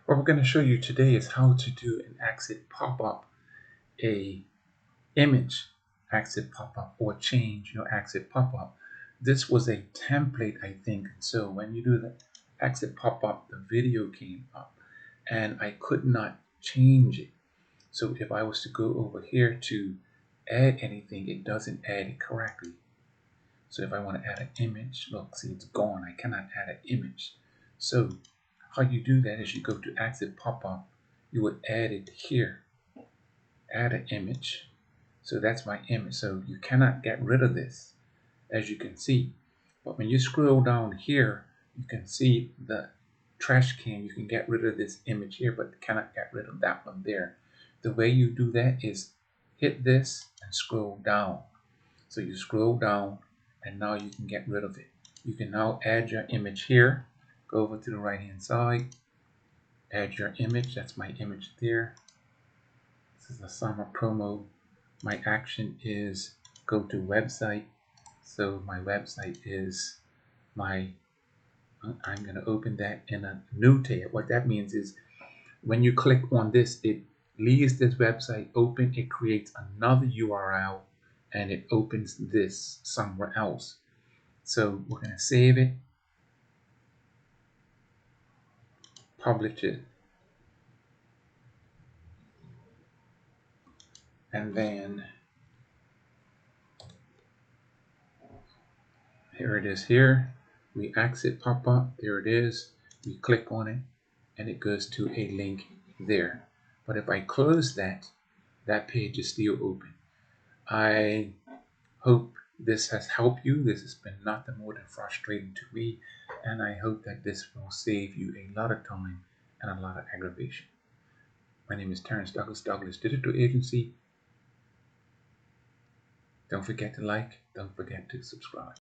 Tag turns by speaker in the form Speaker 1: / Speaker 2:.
Speaker 1: What we're going to show you today is how to do an exit pop-up, a image exit pop-up, or change your exit pop-up. This was a template, I think. So when you do the exit pop-up, the video came up and I could not change it. So if I was to go over here to add anything, it doesn't add it correctly. So if I want to add an image, look, see, it's gone. I cannot add an image. So how you do that is you go to exit pop-up, you would add it here, add an image. So that's my image. So you cannot get rid of this, as you can see. But when you scroll down here, you can see the trash can. You can get rid of this image here, but cannot get rid of that one there. The way you do that is hit this and scroll down. So you scroll down and now you can get rid of it. You can now add your image here. Go over to the right hand side, add your image. That's my image there. This is a summer promo. My action is go to website. So my website is I'm going to open that in a new tab. What that means is when you click on this, it leaves this website open. It creates another URL and it opens this somewhere else. So we're going to save it, publish it, and then here it is here. We exit pop up. There it is. We click on it and it goes to a link there. But if I close that, that page is still open. I hope this has helped you. This has been nothing more than frustrating to me, and I hope that this will save you a lot of time and a lot of aggravation. My name is Terrence Douglas Digital Agency. Don't forget to like, don't forget to subscribe.